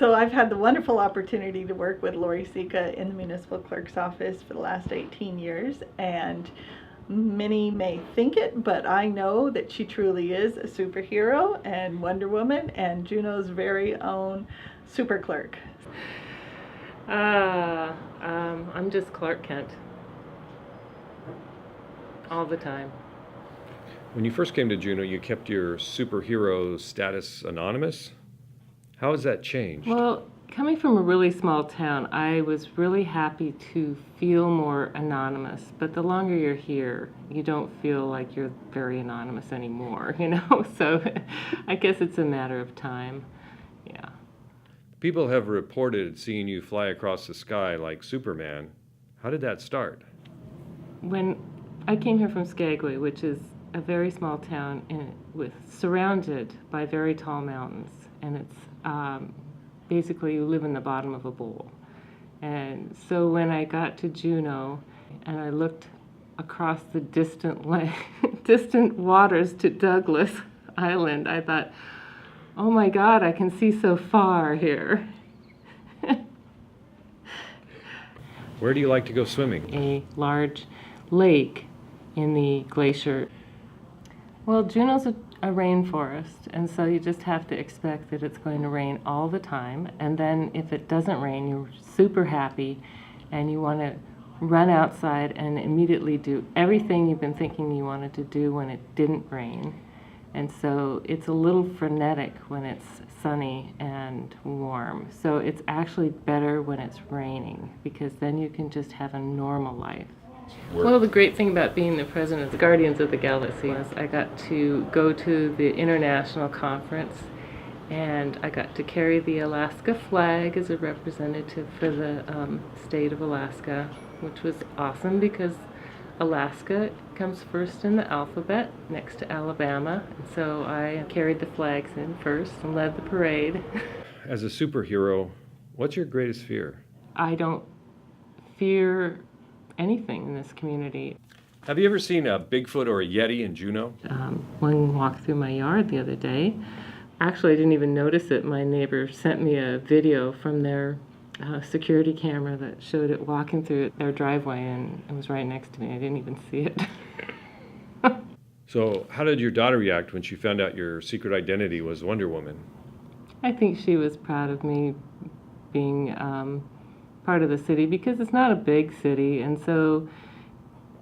So I've had the wonderful opportunity to work with Laurie Sica in the municipal clerk's office for the last 18 years, and many may think it, but I know that she truly is a superhero and Wonder Woman and Juneau's very own super clerk. I'm just Clark Kent. All the time. When you first came to Juneau, you kept your superhero status anonymous. How has that changed? Well, coming from a really small town, I was really happy to feel more anonymous. But the longer you're here, you don't feel like you're very anonymous anymore, you know? So I guess it's a matter of time. Yeah. People have reported seeing you fly across the sky like Superman. How did that start? When I came here from Skagway, which is a very small town surrounded by very tall mountains, and it's basically you live in the bottom of a bowl. And so when I got to Juneau and I looked across the distant waters to Douglas Island, I thought, oh my God, I can see so far here. Where do you like to go swimming? A large lake in the glacier. Well, Juneau's a rainforest, and so you just have to expect that it's going to rain all the time. And then if it doesn't rain, you're super happy and you want to run outside and immediately do everything you've been thinking you wanted to do when it didn't rain. And so it's a little frenetic when it's sunny and warm. So it's actually better when it's raining, because then you can just have a normal life. Well, the great thing about being the president of the Guardians of the Galaxy is I got to go to the international conference, and I got to carry the Alaska flag as a representative for the state of Alaska, which was awesome because Alaska comes first in the alphabet next to Alabama, and so I carried the flags in first and led the parade. As a superhero, what's your greatest fear? I don't fear anything in this community. Have you ever seen a Bigfoot or a Yeti in Juneau? One walked through my yard the other day. Actually, I didn't even notice it. My neighbor sent me a video from their security camera that showed it walking through their driveway, and it was right next to me. I didn't even see it. So how did your daughter react when she found out your secret identity was Wonder Woman? I think she was proud of me being part of the city, because it's not a big city, and so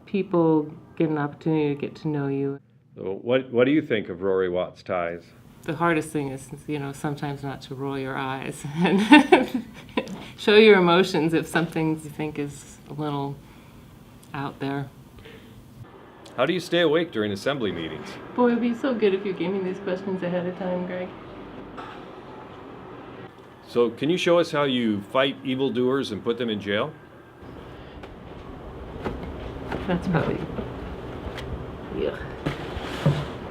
people get an opportunity to get to know you. So what do you think of Rory Watt's ties? The hardest thing is, sometimes not to roll your eyes and show your emotions if something you think is a little out there. How do you stay awake during assembly meetings? Boy, it would be so good if you gave me these questions ahead of time, Greg. So can you show us how you fight evildoers and put them in jail? That's probably... Yeah.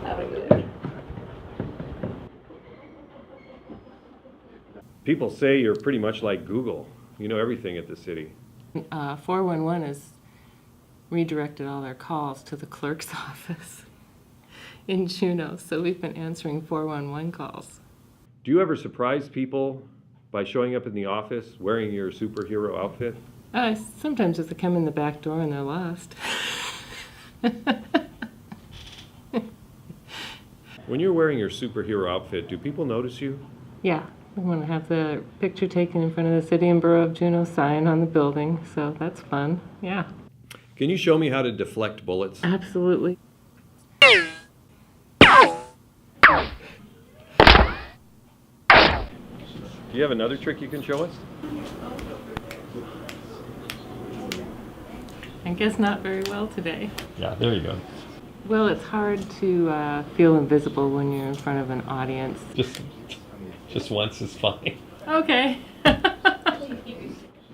Out of there. People say you're pretty much like Google. You know everything at the city. 411 has redirected all their calls to the clerk's office in Juneau, so we've been answering 411 calls. Do you ever surprise people by showing up in the office wearing your superhero outfit? Sometimes if they come in the back door and they're lost. When you're wearing your superhero outfit, do people notice you? Yeah, we want to have the picture taken in front of the City and Borough of Juneau sign on the building, so that's fun, yeah. Can you show me how to deflect bullets? Absolutely. Do you have another trick you can show us? I guess not very well today. Yeah, there you go. Well, it's hard to feel invisible when you're in front of an audience. Just once is fine. Okay.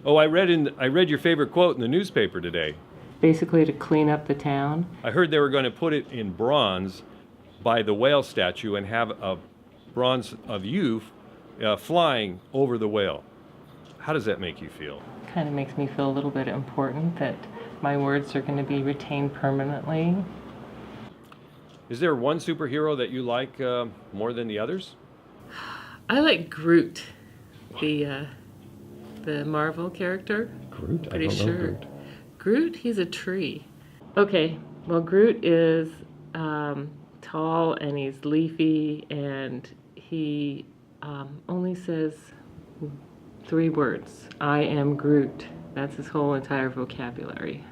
Oh, I read your favorite quote in the newspaper today. Basically to clean up the town. I heard they were going to put it in bronze by the whale statue and have a bronze of you flying over the whale. How does that make you feel? Kind of makes me feel a little bit important that my words are going to be retained permanently. Is there one superhero that you like more than the others? I like Groot. the Marvel character. Groot? Pretty sure. Groot, he's a tree. Okay, well, Groot is tall and he's leafy and he only says 3 words. I am Groot. That's his whole entire vocabulary.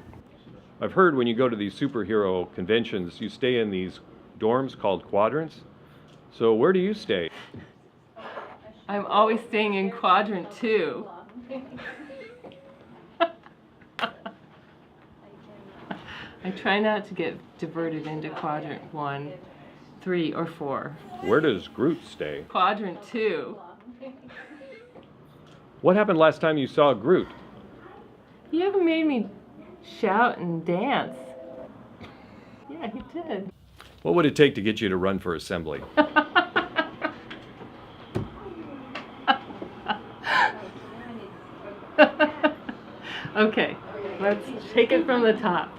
I've heard when you go to these superhero conventions, you stay in these dorms called quadrants. So where do you stay? I'm always staying in quadrant 2. I try not to get diverted into quadrant 1, 3, or 4. Where does Groot stay? Quadrant 2. What happened last time you saw Groot? You haven't made me shout and dance. Yeah, he did. What would it take to get you to run for assembly? Okay, let's take it from the top.